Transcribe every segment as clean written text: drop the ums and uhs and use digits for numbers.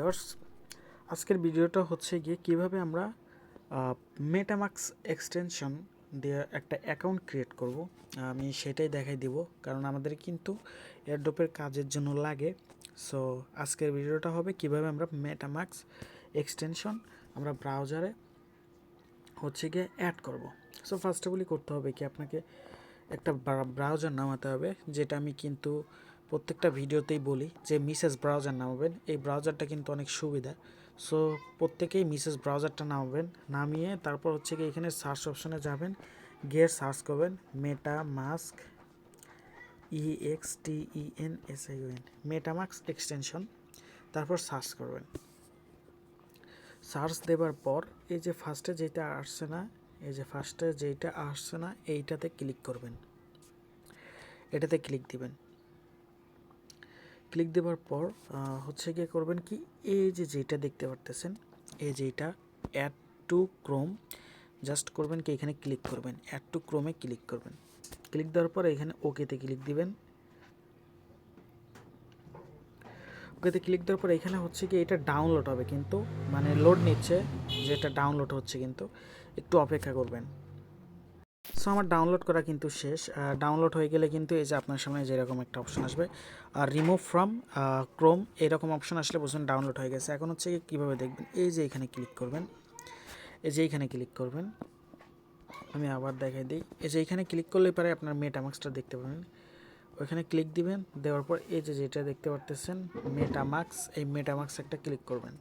Viewers, আজকের ভিডিওটা হচ্ছে গিয়ে কিভাবে আমরা মেটামাক্স এক্সটেনশন দিয়ে একটা অ্যাকাউন্ট ক্রিয়েট করব। আমি সেটাই দেখাই দিব, কারণ আমাদের কিন্তু এয়ারড্রপের কাজের জন্য লাগে। সো আজকের ভিডিওটা হবে কিভাবে আমরা মেটামাক্স এক্সটেনশন আমরা ব্রাউজারে হচ্ছে গিয়ে অ্যাড করব। সো ফার্স্ট অফ অল করতে হবে কি, আপনাকে একটা ব্রাউজার নামাতে হবে, যেটা আমি কিন্তু প্রত্যেকটা ভিডিওতেই বলি যে মিসেস ব্রাউজার নামাবেন। এই ব্রাউজারটা কিন্তু অনেক সুবিধা। সো প্রত্যেকেই মিসেস ব্রাউজারটা নামাবেন। নামিয়ে তারপর হচ্ছে কি এখানে সার্চ অপশনে যাবেন, গিয়ে সার্চ করবেন মেটামাস্ক EXTENSION মেটামাস্ক এক্সটেনশন। তারপর সার্চ করবেন। সার্চ দেবার পর এই যে ফার্স্টে যেটা আসছে না, এইটাতে ক্লিক করবেন। এটাতে ক্লিক দিবেন। ক্লিক দেওয়ার পর হচ্ছে গিয়ে করবেন কি, এই যে যেটা দেখতে পারতেছেন, এই যেটা অ্যাড টু ক্রোম, জাস্ট করবেন কি এখানে ক্লিক করবেন, অ্যাড টু ক্রোমে ক্লিক করবেন। ক্লিক দেওয়ার পর এখানে ওকেতে ক্লিক দিবেন। ওকেতে ক্লিক দেওয়ার পর এখানে হচ্ছে কি এটা ডাউনলোড হবে, কিন্তু মানে লোড নিচ্ছে, যেটা ডাউনলোড হচ্ছে, কিন্তু একটু অপেক্ষা করবেন। সো আমার ডাউনলোড করা কিন্তু শেষ। ডাউনলোড হয়ে গেলে কিন্তু এই যে আপনার সামনে যেরকম একটা অপশন আসবে, আর রিমুভ ফ্রম ক্রোম এরকম অপশন আসলে বুঝুন ডাউনলোড হয়ে গেছে। এখন হচ্ছে কীভাবে দেখবেন, এই যে এখানে ক্লিক করবেন, এই যে এইখানে ক্লিক করবেন। আমি আবার দেখাই দিই, এই যে এইখানে ক্লিক করলে পরে আপনার মেটামাক্সটা দেখতে পাবেন। ওইখানে ক্লিক দিবেন, দেওয়ার পর এই যে যেটা দেখতে পারতেছেন মেটামাক্স, এই মেটামাক্স একটা ক্লিক করবেন।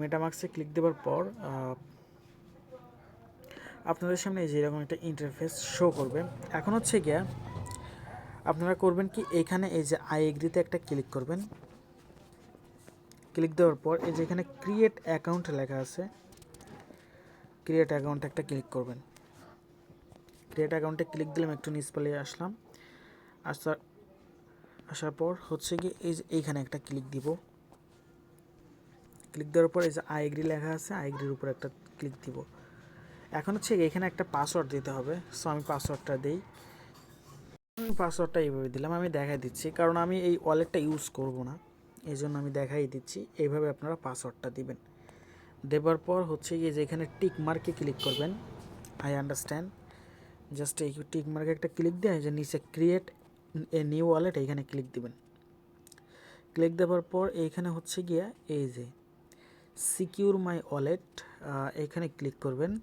মেটামাক্সে ক্লিক দেওয়ার পর আপনাদের সামনে এই যে এরকম একটা ইন্টারফেস শো করবে। এখন হচ্ছে গিয়া আপনারা করবেন কি, এখানে এই যে আই এগ্রিতে একটা ক্লিক করবেন। ক্লিক দেওয়ার পর এই যে এখানে ক্রিয়েট অ্যাকাউন্ট লেখা আছে, ক্রিয়েট অ্যাকাউন্ট একটা ক্লিক করবেন। ক্রিয়েট অ্যাকাউন্টে ক্লিক দিলাম, একটু নিচ পালিয়ে আসলাম। আসার পর হচ্ছে কি এই যে এইখানে একটা ক্লিক দিব। ক্লিক দেওয়ার পর এই যে আই এগ্রি লেখা আছে, আই এগ্রির উপর একটা ক্লিক দিব। এখন হচ্ছে এখানে একটা পাসওয়ার্ড দিতে হবে। সো আমি পাসওয়ার্ডটা দিই। পাসওয়ার্ডটা এইভাবে দিলাম, আমি দেখাই দিচ্ছি, কারণ আমি এই ওয়ালেটটা ইউজ করব না, এই জন্য আমি দেখাই দিচ্ছি। এইভাবে আপনারা পাসওয়ার্ডটা দিবেন। দেবার পর হচ্ছে গিয়ে যে এখানে টিক মার্কে ক্লিক করবেন, আই আন্ডারস্ট্যান্ড। জাস্ট এই টিক মার্কে একটা ক্লিক দিয়ে যে নিচে ক্রিয়েট এ নিউ ওয়ালেট এইখানে ক্লিক দিবেন। ক্লিক দেওয়ার পর এইখানে হচ্ছে গিয়ে এই যে সিকিউর মাই ওয়ালেট, এইখানে ক্লিক করবেন।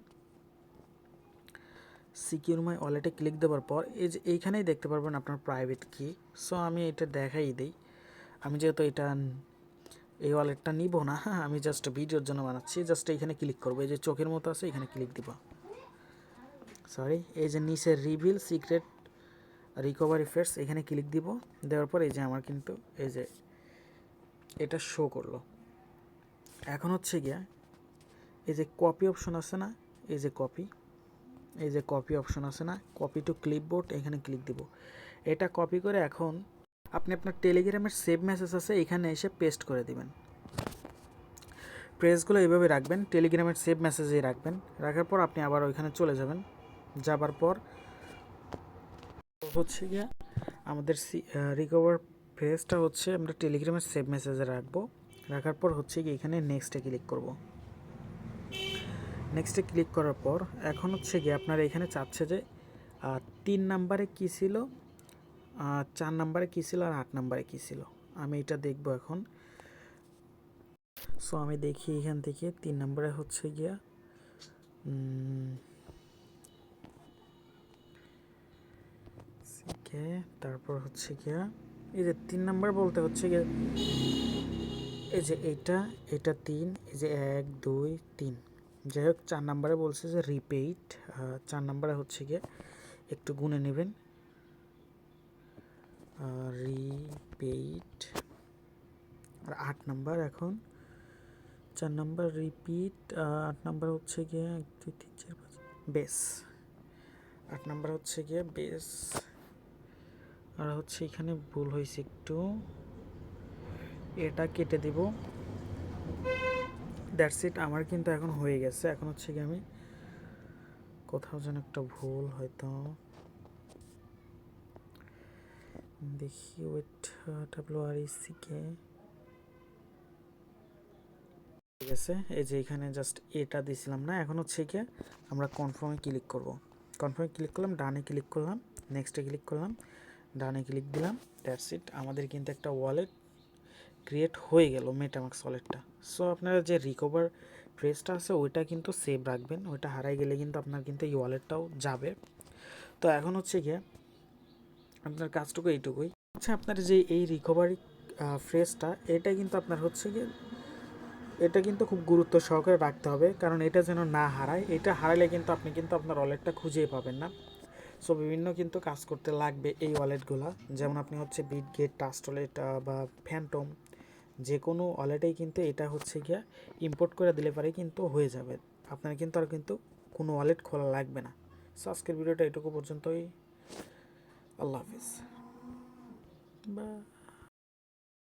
সিকিউর মাই ওয়ালেটে ক্লিক দেওয়ার পর এই যে এইখানেই দেখতে পারবেন আপনার প্রাইভেট কি। সো আমি এটা দেখাই দিই। আমি যেহেতু এই ওয়ালেটটা নিব না, আমি জাস্ট ভিডিওর জন্য বানাচ্ছি। জাস্ট এইখানে ক্লিক করবো, এই যে চোখের মতো আছে, এখানে ক্লিক দিব। সরি, এই যে নিচে রিভিল সিক্রেট রিকভারি ফেয়ার্স, এখানে ক্লিক দিব। দেওয়ার পর এই যে আমার কিন্তু এই যে এটা শো করলো। এখন হচ্ছে গিয়া এই যে কপি অপশন আছে না, এই যে কপি অপশন আছে না, কপি টু ক্লিপবোর্ড, এখানে ক্লিক দিব। এটা কপি করে এখন আপনি আপনার টেলিগ্রামের সেভ মেসেজ আছে, এখানে এসে পেস্ট করে দিবেন। প্রেসগুলো এইভাবে রাখবেন, টেলিগ্রামের সেভ মেসেজেই রাখবেন। রাখার পর আপনি আবার ওইখানে চলে যাবেন। যাবার পর হচ্ছে গিয়া আমাদের রিকভার ফেসটা হচ্ছে আমরা টেলিগ্রামের সেভ মেসেজে রাখবো। রাখার পর হচ্ছে গিয়ে এখানে নেক্সটে ক্লিক করব। নেক্সটে ক্লিক করার পর এখন হচ্ছে গিয়ে আপনারা এখানে চাচ্ছে যে 3 নাম্বারে কী ছিল, 4 নাম্বারে কী ছিল, আর 8 নাম্বারে কী ছিল। আমি এটা দেখব এখন। সো আমি দেখি এখান থেকে 3 নাম্বারে হচ্ছে গিয়া তারপর হচ্ছে গিয়া এই যে 3 নাম্বার বলতে হচ্ছে গিয়ে এই যে এটা 3, এই যে 1 2 3। যাই হোক 4 নাম্বারে বলছে যে রিপেইড। 4 নাম্বারে হচ্ছে গিয়ে একটু গুনে নেবেন, রিপেইড। আর 8 নাম্বার, এখন 4 নাম্বার রিপিট, 8 নাম্বার হচ্ছে গিয়ে 1 2 3 4 5 বেস। 8 নাম্বার হচ্ছে গিয়ে বেস। আর হচ্ছে এখানে ভুল হয়েছে একটু, এটা কেটে দিব। দ্যাটস ইট, আমার কিন্তু এখন হয়ে গেছে। এখন হচ্ছে কি আমি কোথাও যেন একটা ভুল, হয়তো দেখি, ওয়েট, WRECK গেছে, এই যে এখানে জাস্ট এটা দিছিলাম না, এখন হচ্ছে গিয়ে আমরা কনফার্মে ক্লিক করব। কনফার্মে ক্লিক করলাম, ডানে ক্লিক করলাম, নেক্সটে ক্লিক করলাম, ডানে ক্লিক দিলাম, দ্যাটস ইট। আমাদের কিন্তু একটা ওয়ালেট ক্রিয়েট হয়ে গেল, মেটামাক্স ওয়ালেটটা। সো আপনারা যে রিকভার ফ্রেজটা আছে ওইটা কিন্তু সেভ রাখবেন, ওইটা হারাই গেলে কিন্তু আপনার কিন্তু এই ওয়ালেটটাও যাবে। তো এখন হচ্ছে গিয়ে আপনার কাজটুকু এইটুকুই। আচ্ছা, আপনার যে এই রিকভারি ফ্রেজটা, এটা কিন্তু আপনার হচ্ছে গিয়ে এটা কিন্তু খুব গুরুত্ব সহকারে রাখতে হবে, কারণ এটা যেন না হারায়। এটা হারালে কিন্তু আপনি কিন্তু আপনার ওয়ালেটটা খুঁজেই পাবেন না। সো বিভিন্ন কিন্তু কাজ করতে লাগবে এই ওয়ালেটগুলো, যেমন আপনি হচ্ছে বিটগেট, ট্রাস্ট ওয়ালেট বা ফ্যান্টম, যে কোনো ওয়ালেটেই কিন্তু এটা হচ্ছে গিয়া ইম্পোর্ট করে দিলে পারে কিন্তু হয়ে যাবে, আপনার কিন্তু আর কিন্তু কোনো ওয়ালেট খোলা লাগবে না। সো আজকের ভিডিওটা এটুকু পর্যন্তই। আল্লাহ হাফিজ বা